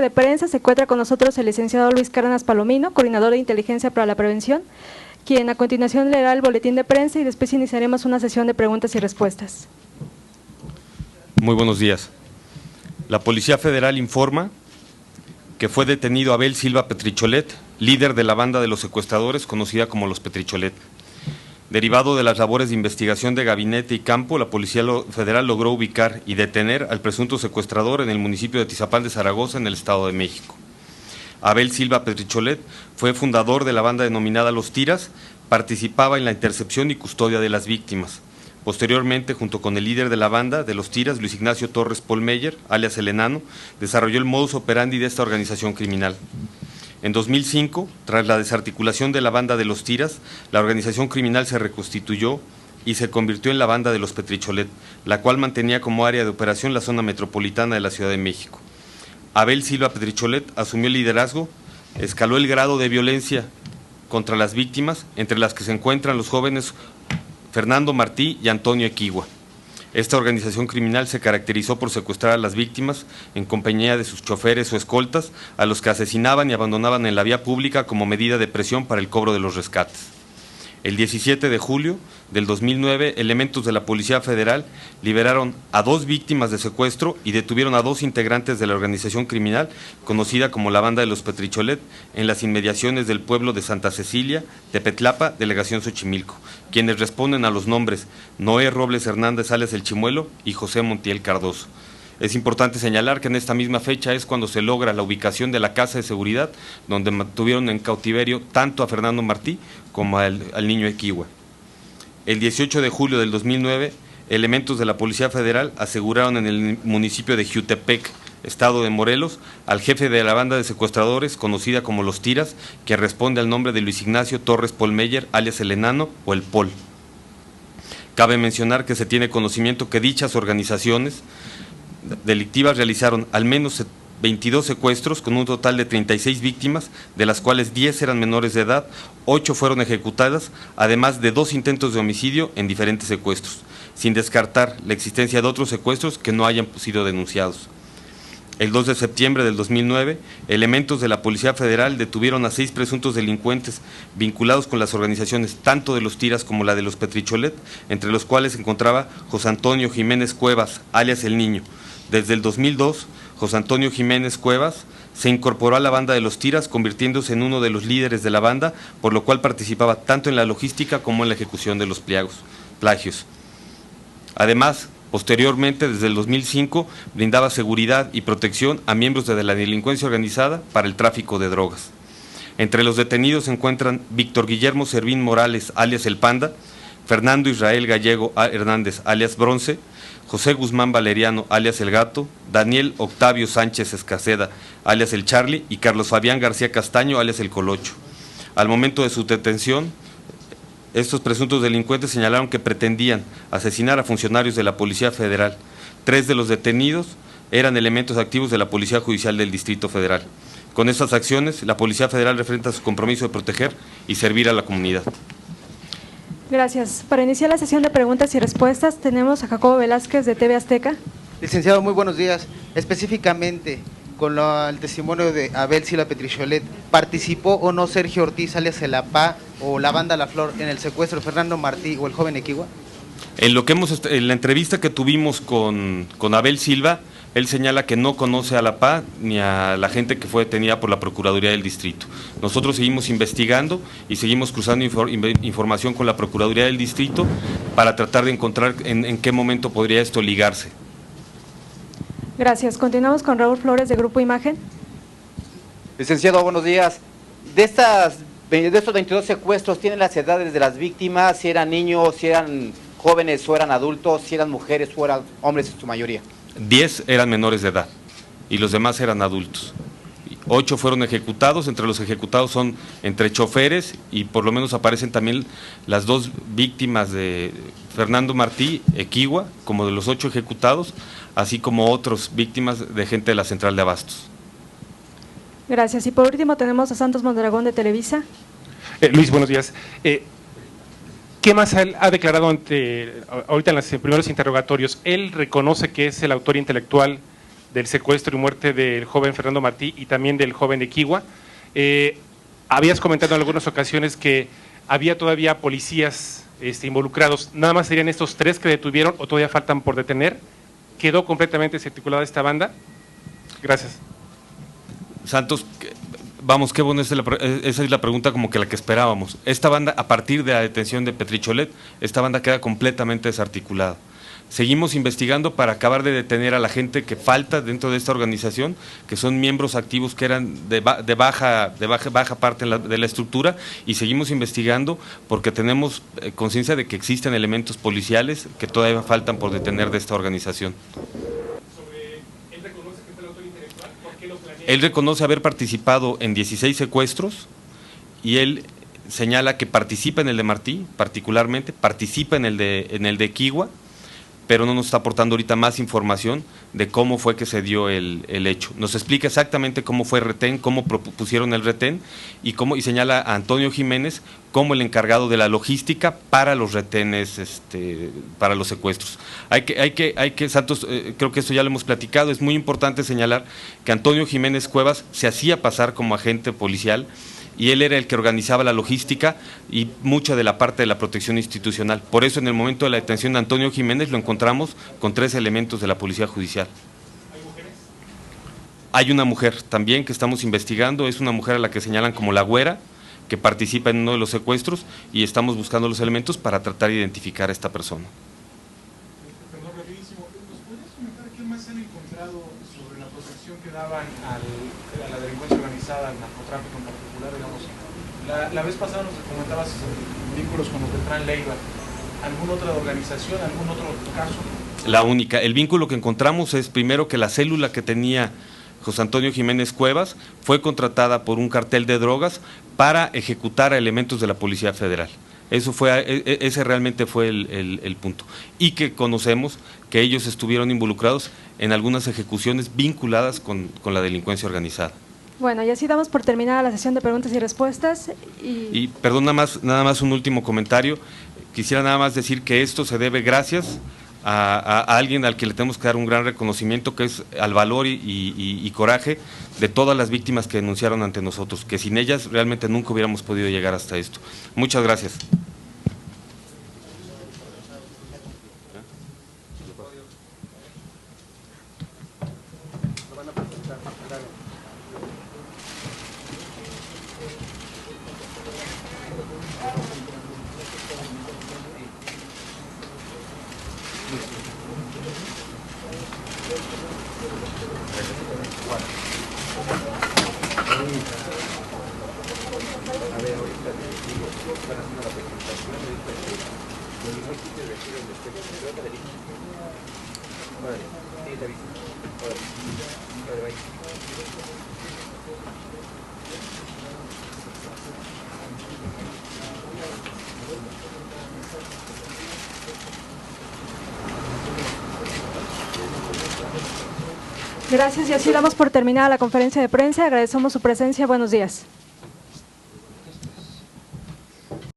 de prensa se encuentra con nosotros el licenciado Luis Cárdenas Palomino, coordinador de inteligencia para la prevención, quien a continuación leerá el boletín de prensa y después iniciaremos una sesión de preguntas y respuestas. Muy buenos días. La Policía Federal informa que fue detenido Abel Silva Petricholet, líder de la banda de los secuestradores conocida como los Petricholet. Derivado de las labores de investigación de gabinete y campo, la Policía Federal logró ubicar y detener al presunto secuestrador en el municipio de Atizapán de Zaragoza, en el Estado de México. Abel Silva Petricholet fue fundador de la banda denominada Los Tiras, participaba en la intercepción y custodia de las víctimas. Posteriormente, junto con el líder de la banda de Los Tiras, Luis Ignacio Torres Polmeyer, alias El Enano, desarrolló el modus operandi de esta organización criminal. En 2005, tras la desarticulación de la banda de Los Tiras, la organización criminal se reconstituyó y se convirtió en la banda de los Petricholet, la cual mantenía como área de operación la zona metropolitana de la Ciudad de México. Abel Silva Petricholet asumió el liderazgo, escaló el grado de violencia contra las víctimas, entre las que se encuentran los jóvenes Fernando Martí y Antonio Equigua. Esta organización criminal se caracterizó por secuestrar a las víctimas en compañía de sus choferes o escoltas, a los que asesinaban y abandonaban en la vía pública como medida de presión para el cobro de los rescates. El 17 de julio del 2009, elementos de la Policía Federal liberaron a 2 víctimas de secuestro y detuvieron a 2 integrantes de la organización criminal conocida como la Banda de los Petricholet en las inmediaciones del pueblo de Santa Cecilia, Tepetlapa, delegación Xochimilco, quienes responden a los nombres Noé Robles Hernández alias El Chimuelo y José Montiel Cardoso. Es importante señalar que en esta misma fecha es cuando se logra la ubicación de la casa de seguridad, donde mantuvieron en cautiverio tanto a Fernando Martí como al niño Equigua. El 18 de julio del 2009, elementos de la Policía Federal aseguraron en el municipio de Jiutepec, estado de Morelos, al jefe de la banda de secuestradores, conocida como Los Tiras, que responde al nombre de Luis Ignacio Torres Polmeyer, alias El Enano o El Pol. Cabe mencionar que se tiene conocimiento que dichas organizaciones delictivas realizaron al menos 22 secuestros con un total de 36 víctimas, de las cuales 10 eran menores de edad, 8 fueron ejecutadas, además de 2 intentos de homicidio en diferentes secuestros, sin descartar la existencia de otros secuestros que no hayan sido denunciados. El 2 de septiembre del 2009, elementos de la Policía Federal detuvieron a 6 presuntos delincuentes vinculados con las organizaciones tanto de Los Tiras como la de los Petricholet, entre los cuales se encontraba José Antonio Jiménez Cuevas, alias El Niño. Desde el 2002, José Antonio Jiménez Cuevas se incorporó a la banda de Los Tiras, convirtiéndose en uno de los líderes de la banda, por lo cual participaba tanto en la logística como en la ejecución de los plagios. Además, posteriormente, desde el 2005, brindaba seguridad y protección a miembros de la delincuencia organizada para el tráfico de drogas. Entre los detenidos se encuentran Víctor Guillermo Servín Morales, alias El Panda, Fernando Israel Gallego Hernández, alias Bronce, José Guzmán Valeriano, alias El Gato, Daniel Octavio Sánchez Escaceda, alias El Charlie, y Carlos Fabián García Castaño, alias El Colocho. Al momento de su detención, estos presuntos delincuentes señalaron que pretendían asesinar a funcionarios de la Policía Federal. 3 de los detenidos eran elementos activos de la Policía Judicial del Distrito Federal. Con estas acciones, la Policía Federal refrenda su compromiso de proteger y servir a la comunidad. Gracias. Para iniciar la sesión de preguntas y respuestas, tenemos a Jacobo Velázquez de TV Azteca. Licenciado, muy buenos días. Específicamente, con el testimonio de Abel Silva Petricholet, ¿participó o no Sergio Ortiz, alias El Apá, o la banda La Flor en el secuestro de Fernando Martí o el joven Equigua? En la entrevista que tuvimos con Abel Silva, él señala que no conoce a la PA ni a la gente que fue detenida por la Procuraduría del Distrito. Nosotros seguimos investigando y seguimos cruzando información con la Procuraduría del Distrito para tratar de encontrar en qué momento podría esto ligarse. Gracias. Continuamos con Raúl Flores de Grupo Imagen. Licenciado, buenos días. De estos 22 secuestros, ¿tienen las edades de las víctimas? ¿Si eran niños, si eran jóvenes o eran adultos, si eran mujeres o eran hombres en su mayoría? 10 eran menores de edad y los demás eran adultos. 8 fueron ejecutados, entre los ejecutados son entre choferes y por lo menos aparecen también las 2 víctimas de Fernando Martí, Equigua, como de los 8 ejecutados, así como otras víctimas de gente de la Central de Abastos. Gracias. Y por último tenemos a Santos Mondragón de Televisa. Luis, buenos días. ¿Qué más ha declarado ahorita en los primeros interrogatorios? ¿Él reconoce que es el autor intelectual del secuestro y muerte del joven Fernando Martí y también del joven de Equihua. Habías comentado en algunas ocasiones que había todavía policías involucrados. ¿Nada más serían estos 3 que detuvieron o todavía faltan por detener? ¿Quedó completamente desarticulada esta banda? Gracias. Santos, vamos, qué bueno, esa es la pregunta como que la que esperábamos. Esta banda, a partir de la detención de Petricholet, esta banda queda completamente desarticulada. Seguimos investigando para acabar de detener a la gente que falta dentro de esta organización, que son miembros activos que eran de baja parte de la estructura, y seguimos investigando porque tenemos conciencia de que existen elementos policiales que todavía faltan por detener de esta organización. ¿Él reconoce que fue el autor intelectual? ¿Por qué lo planea? Él reconoce haber participado en 16 secuestros y él señala que participa en el de Martí, particularmente, participa en el de Equihua, pero no nos está aportando ahorita más información de cómo fue que se dio el hecho. Nos explica exactamente cómo fue el retén, cómo propusieron el retén y señala a Antonio Jiménez como el encargado de la logística para los retenes, para los secuestros. Hay que Santos, creo que esto ya lo hemos platicado, es muy importante señalar que Antonio Jiménez Cuevas se hacía pasar como agente policial y él era el que organizaba la logística y mucha de la parte de la protección institucional. Por eso en el momento de la detención de Antonio Jiménez lo encontramos con 3 elementos de la Policía Judicial. ¿Hay mujeres? Hay una mujer también que estamos investigando, es una mujer a la que señalan como la güera, que participa en uno de los secuestros y estamos buscando los elementos para tratar de identificar a esta persona. Perdón, rapidísimo, ¿nos podrías comentar qué más han encontrado sobre la protección que daban a la delincuencia organizada, al narcotráfico en particular, digamos? La vez pasada nos comentabas vínculos con los Beltrán Leiva. ¿Alguna otra organización, algún otro caso? La única. El vínculo que encontramos es primero que la célula que tenía José Antonio Jiménez Cuevas fue contratada por un cartel de drogas para ejecutar a elementos de la Policía Federal. Ese realmente fue el punto. Y que conocemos que ellos estuvieron involucrados en algunas ejecuciones vinculadas con la delincuencia organizada. Bueno, y así damos por terminada la sesión de preguntas y respuestas. Y perdón, nada más un último comentario. Quisiera nada más decir que esto se debe gracias a alguien al que le tenemos que dar un gran reconocimiento, que es al valor y coraje de todas las víctimas que denunciaron ante nosotros, que sin ellas realmente nunca hubiéramos podido llegar hasta esto. Muchas gracias. Gracias, y así damos por terminada la conferencia de prensa. Agradecemos su presencia. Buenos días.